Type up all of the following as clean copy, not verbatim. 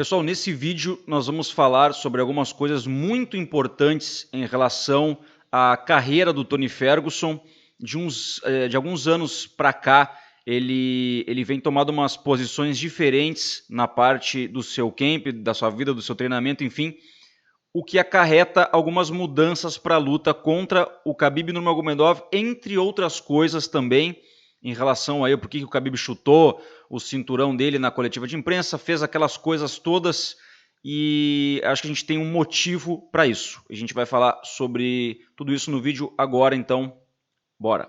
Pessoal, nesse vídeo nós vamos falar sobre algumas coisas muito importantes em relação à carreira do Tony Ferguson. De alguns anos para cá, ele vem tomando umas posições diferentes na parte do seu camp, da sua vida, do seu treinamento, enfim, o que acarreta algumas mudanças para a luta contra o Khabib Nurmagomedov, entre outras coisas também, em relação a porque o Khabib chutou o cinturão dele na coletiva de imprensa, fez aquelas coisas todas e acho que a gente tem um motivo para isso. A gente vai falar sobre tudo isso no vídeo agora, então bora!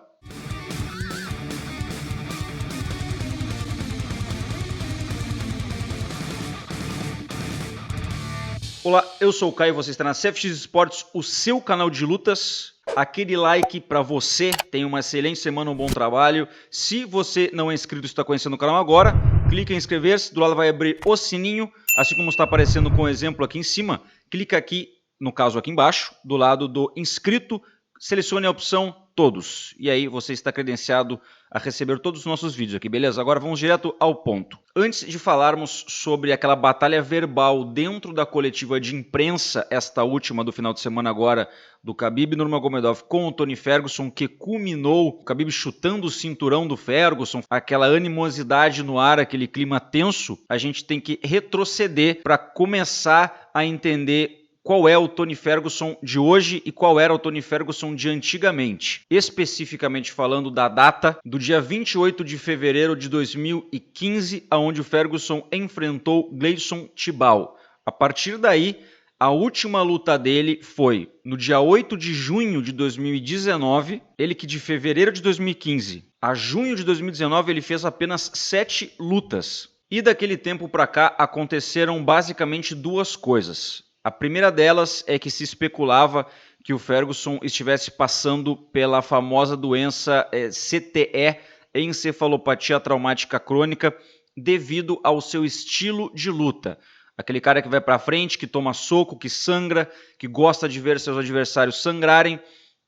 Olá, eu sou o Caio e você está na CFX Esportes, o seu canal de lutas. Aquele like para você, tenha uma excelente semana, um bom trabalho. Se você não é inscrito e está conhecendo o canal agora, clique em inscrever-se, do lado vai abrir o sininho, assim como está aparecendo com o exemplo aqui em cima. Clica aqui, no caso aqui embaixo, do lado do inscrito, selecione a opção todos. E aí você está credenciado a receber todos os nossos vídeos aqui, beleza? Agora vamos direto ao ponto. Antes de falarmos sobre aquela batalha verbal dentro da coletiva de imprensa, esta última do final de semana agora, do Khabib Nurmagomedov com o Tony Ferguson, que culminou o Khabib chutando o cinturão do Ferguson, aquela animosidade no ar, aquele clima tenso, a gente tem que retroceder para começar a entender qual é o Tony Ferguson de hoje e qual era o Tony Ferguson de antigamente. Especificamente falando da data do dia 28 de fevereiro de 2015, onde o Ferguson enfrentou Gleison Tibau. A partir daí, a última luta dele foi no dia 8 de junho de 2019, ele que de fevereiro de 2015 a junho de 2019 ele fez apenas 7 lutas. E daquele tempo para cá aconteceram basicamente duas coisas. A primeira delas é que se especulava que o Ferguson estivesse passando pela famosa doença CTE, encefalopatia traumática crônica, devido ao seu estilo de luta. Aquele cara que vai para frente, que toma soco, que sangra, que gosta de ver seus adversários sangrarem,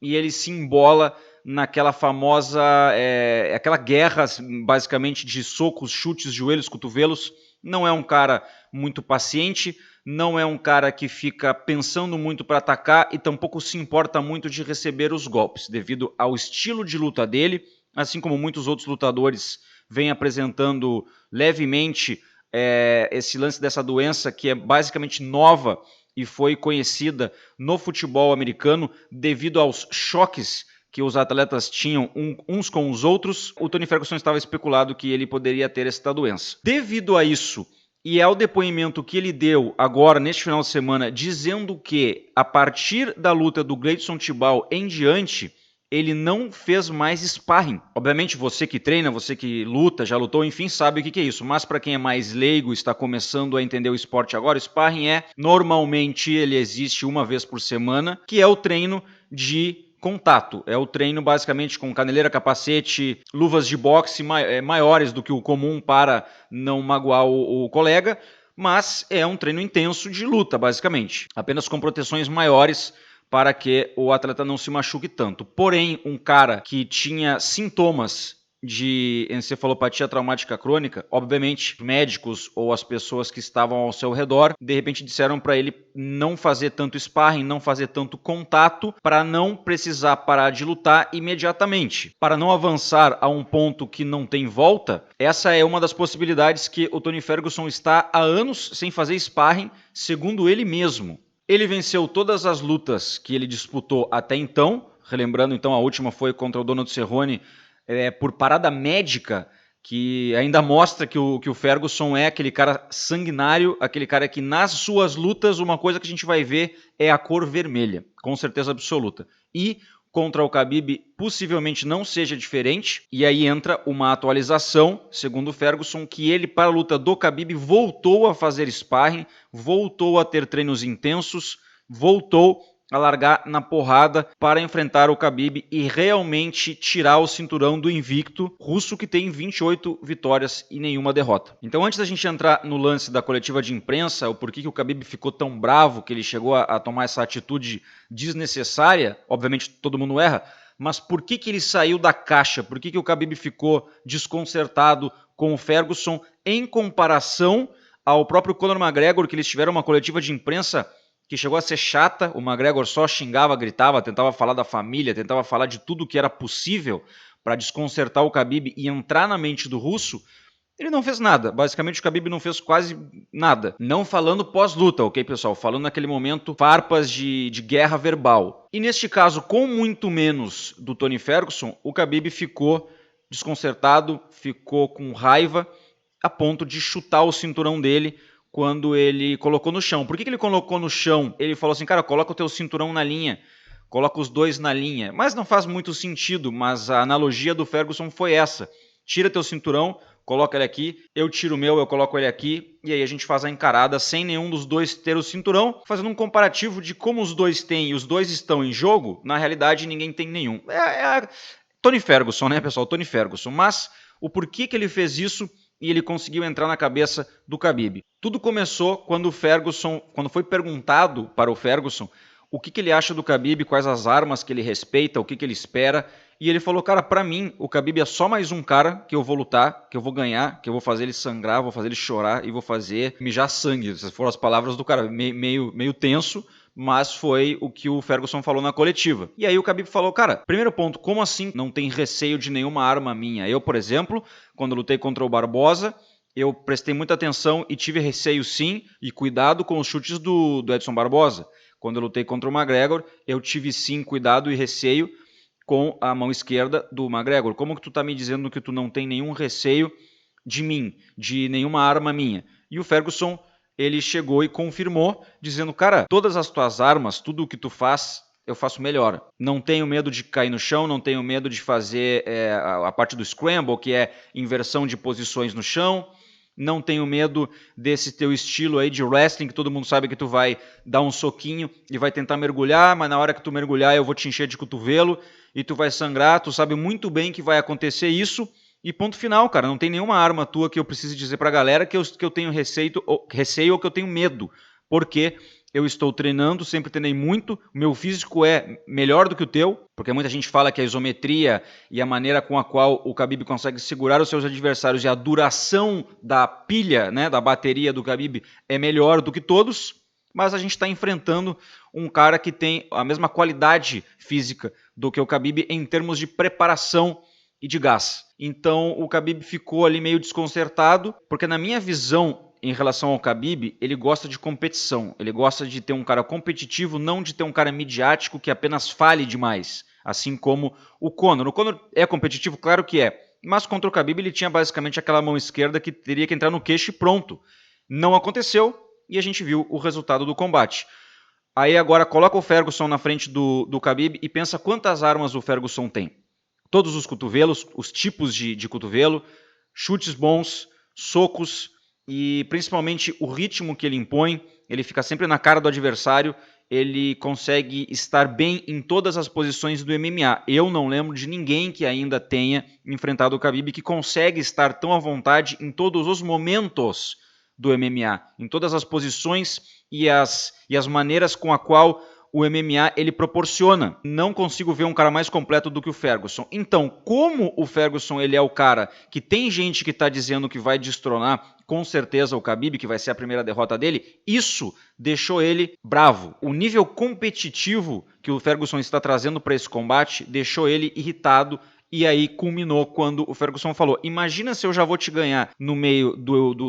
e ele se embola naquela famosa, aquela guerra basicamente de socos, chutes, joelhos, cotovelos. Não é um cara muito paciente, não é um cara que fica pensando muito para atacar e tampouco se importa muito de receber os golpes, devido ao estilo de luta dele, assim como muitos outros lutadores vêm apresentando levemente esse lance dessa doença que é basicamente nova e foi conhecida no futebol americano devido aos choques que os atletas tinham uns com os outros. O Tony Ferguson estava especulado que ele poderia ter esta doença. Devido a isso, e ao depoimento que ele deu agora, neste final de semana, dizendo que a partir da luta do Gleison Tibau em diante, ele não fez mais sparring. Obviamente você que treina, você que luta, já lutou, enfim, sabe o que é isso. Mas para quem é mais leigo, está começando a entender o esporte agora, o sparring normalmente ele existe uma vez por semana, que é o treino de contato. É o treino basicamente com caneleira, capacete, luvas de boxe maiores do que o comum para não magoar o colega, mas é um treino intenso de luta basicamente, apenas com proteções maiores para que o atleta não se machuque tanto. Porém, um cara que tinha sintomas de encefalopatia traumática crônica, obviamente, médicos ou as pessoas que estavam ao seu redor, de repente disseram para ele não fazer tanto sparring, não fazer tanto contato, para não precisar parar de lutar imediatamente, para não avançar a um ponto que não tem volta. Essa é uma das possibilidades que o Tony Ferguson está há anos sem fazer sparring, segundo ele mesmo. Ele venceu todas as lutas que ele disputou até então, relembrando então a última foi contra o Donald Cerrone, por parada médica, que ainda mostra que o Ferguson é aquele cara sanguinário, aquele cara que nas suas lutas uma coisa que a gente vai ver é a cor vermelha, com certeza absoluta. E contra o Khabib possivelmente não seja diferente, e aí entra uma atualização, segundo o Ferguson, que ele para a luta do Khabib voltou a fazer sparring, voltou a ter treinos intensos, voltou a largar na porrada para enfrentar o Khabib e realmente tirar o cinturão do invicto russo, que tem 28 vitórias e nenhuma derrota. Então, antes da gente entrar no lance da coletiva de imprensa, o porquê que o Khabib ficou tão bravo, que ele chegou a tomar essa atitude desnecessária, obviamente todo mundo erra, mas por que ele saiu da caixa? Por que o Khabib ficou desconcertado com o Ferguson em comparação ao próprio Conor McGregor, que eles tiveram uma coletiva de imprensa que chegou a ser chata. O McGregor só xingava, gritava, tentava falar da família, tentava falar de tudo que era possível para desconcertar o Khabib e entrar na mente do russo. Ele não fez nada, basicamente o Khabib não fez quase nada. Não falando pós-luta, ok, pessoal? Falando naquele momento farpas de guerra verbal. E neste caso, com muito menos do Tony Ferguson, o Khabib ficou desconcertado, ficou com raiva, a ponto de chutar o cinturão dele quando ele colocou no chão. Por que ele colocou no chão? Ele falou assim, cara, coloca o teu cinturão na linha, coloca os dois na linha. Mas não faz muito sentido, mas a analogia do Ferguson foi essa. Tira teu cinturão, coloca ele aqui, eu tiro o meu, eu coloco ele aqui, e aí a gente faz a encarada sem nenhum dos dois ter o cinturão, fazendo um comparativo de como os dois têm e os dois estão em jogo, na realidade ninguém tem nenhum. Tony Ferguson, né, pessoal? Tony Ferguson. Mas o porquê que ele fez isso e ele conseguiu entrar na cabeça do Khabib? Tudo começou quando quando foi perguntado para o Ferguson o que ele acha do Khabib, quais as armas que ele respeita, o que ele espera. E ele falou, cara, pra mim, o Khabib é só mais um cara que eu vou lutar, que eu vou ganhar, que eu vou fazer ele sangrar, vou fazer ele chorar e vou fazer mijar sangue. Essas foram as palavras do cara, meio tenso, mas foi o que o Ferguson falou na coletiva. E aí o Khabib falou, cara, primeiro ponto, como assim não tem receio de nenhuma arma minha? Eu, por exemplo, quando lutei contra o Barbosa, eu prestei muita atenção e tive receio sim, e cuidado com os chutes do Edson Barbosa. Quando eu lutei contra o McGregor, eu tive sim cuidado e receio com a mão esquerda do McGregor. Como que tu tá me dizendo que tu não tem nenhum receio de mim, de nenhuma arma minha? E o Ferguson, ele chegou e confirmou, dizendo, cara, todas as tuas armas, tudo o que tu faz, eu faço melhor. Não tenho medo de cair no chão, não tenho medo de fazer a parte do scramble, que é inversão de posições no chão. Não tenho medo desse teu estilo aí de wrestling, que todo mundo sabe que tu vai dar um soquinho e vai tentar mergulhar, mas na hora que tu mergulhar eu vou te encher de cotovelo e tu vai sangrar. Tu sabe muito bem que vai acontecer isso e ponto final, cara. Não tem nenhuma arma tua que eu precise dizer pra galera que eu tenho receio ou que eu tenho medo, porque eu estou treinando, sempre treinei muito, o meu físico é melhor do que o teu, porque muita gente fala que a isometria e a maneira com a qual o Khabib consegue segurar os seus adversários e a duração da pilha, né, da bateria do Khabib é melhor do que todos, mas a gente está enfrentando um cara que tem a mesma qualidade física do que o Khabib em termos de preparação e de gás. Então o Khabib ficou ali meio desconcertado, porque na minha visão, em relação ao Khabib, ele gosta de competição, ele gosta de ter um cara competitivo, não de ter um cara midiático que apenas fale demais, assim como o Conor. O Conor é competitivo? Claro que é, mas contra o Khabib ele tinha basicamente aquela mão esquerda que teria que entrar no queixo e pronto. Não aconteceu e a gente viu o resultado do combate. Aí agora coloca o Ferguson na frente do Khabib e pensa quantas armas o Ferguson tem. Todos os cotovelos, os tipos de cotovelo, chutes bons, socos, e principalmente o ritmo que ele impõe, ele fica sempre na cara do adversário, ele consegue estar bem em todas as posições do MMA. Eu não lembro de ninguém que ainda tenha enfrentado o Khabib que consegue estar tão à vontade em todos os momentos do MMA, em todas as posições e as maneiras com a qual o MMA ele proporciona. Não consigo ver um cara mais completo do que o Ferguson. Então, como o Ferguson ele é o cara que tem gente que está dizendo que vai destronar com certeza o Khabib, que vai ser a primeira derrota dele, isso deixou ele bravo. O nível competitivo que o Ferguson está trazendo para esse combate deixou ele irritado. E aí culminou quando o Ferguson falou, imagina se eu já vou te ganhar no meio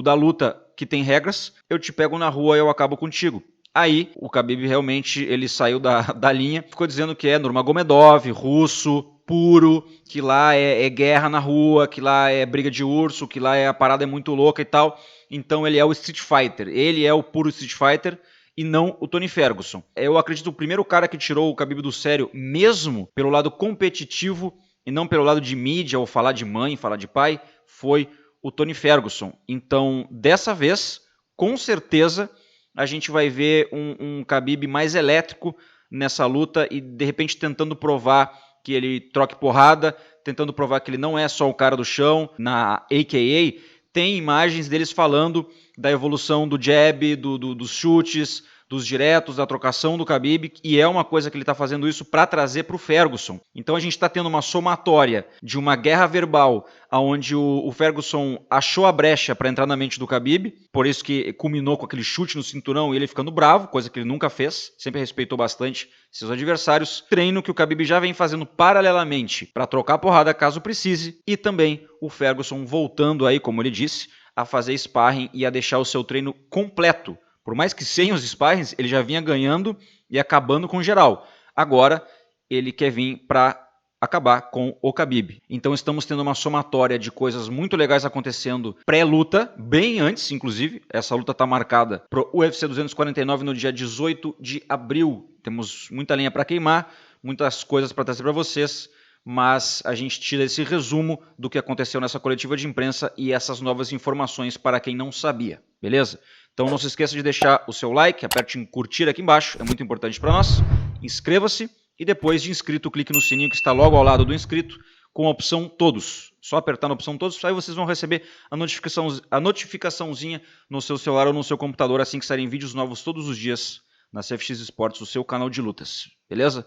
da luta que tem regras, eu te pego na rua e eu acabo contigo. Aí o Khabib realmente ele saiu da linha, ficou dizendo que é Nurmagomedov, russo, puro, que lá é guerra na rua, que lá é briga de urso, que lá a parada é muito louca e tal. Então ele é o Street Fighter, ele é o puro Street Fighter e não o Tony Ferguson. Eu acredito que o primeiro cara que tirou o Khabib do sério, mesmo pelo lado competitivo e não pelo lado de mídia ou falar de mãe, falar de pai, foi o Tony Ferguson. Então dessa vez, com certeza, a gente vai ver um Khabib mais elétrico nessa luta e de repente tentando provar que ele troque porrada, tentando provar que ele não é só o cara do chão. Na AKA tem imagens deles falando da evolução do jab, dos chutes, dos diretos, da trocação do Khabib, e é uma coisa que ele está fazendo isso para trazer para o Ferguson. Então a gente está tendo uma somatória de uma guerra verbal, onde o Ferguson achou a brecha para entrar na mente do Khabib, por isso que culminou com aquele chute no cinturão e ele ficando bravo, coisa que ele nunca fez, sempre respeitou bastante seus adversários. Treino que o Khabib já vem fazendo paralelamente para trocar porrada caso precise, e também o Ferguson voltando aí, como ele disse, a fazer sparring e a deixar o seu treino completo. Por mais que sem os sparrings, ele já vinha ganhando e acabando com geral. Agora, ele quer vir para acabar com o Khabib. Então estamos tendo uma somatória de coisas muito legais acontecendo pré-luta, bem antes, inclusive. Essa luta está marcada para o UFC 249 no dia 18 de abril. Temos muita lenha para queimar, muitas coisas para trazer para vocês, mas a gente tira esse resumo do que aconteceu nessa coletiva de imprensa e essas novas informações para quem não sabia, beleza? Então não se esqueça de deixar o seu like, aperte em curtir aqui embaixo, é muito importante para nós. Inscreva-se e depois de inscrito, clique no sininho que está logo ao lado do inscrito com a opção todos. Só apertar na opção todos, aí vocês vão receber a notificaçãozinha no seu celular ou no seu computador assim que saírem vídeos novos todos os dias na CFX Esportes, o seu canal de lutas. Beleza?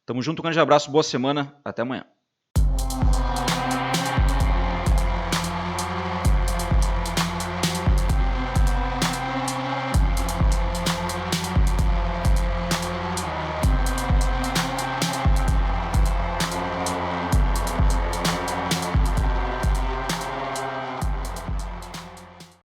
Tamo junto, um grande abraço, boa semana, até amanhã.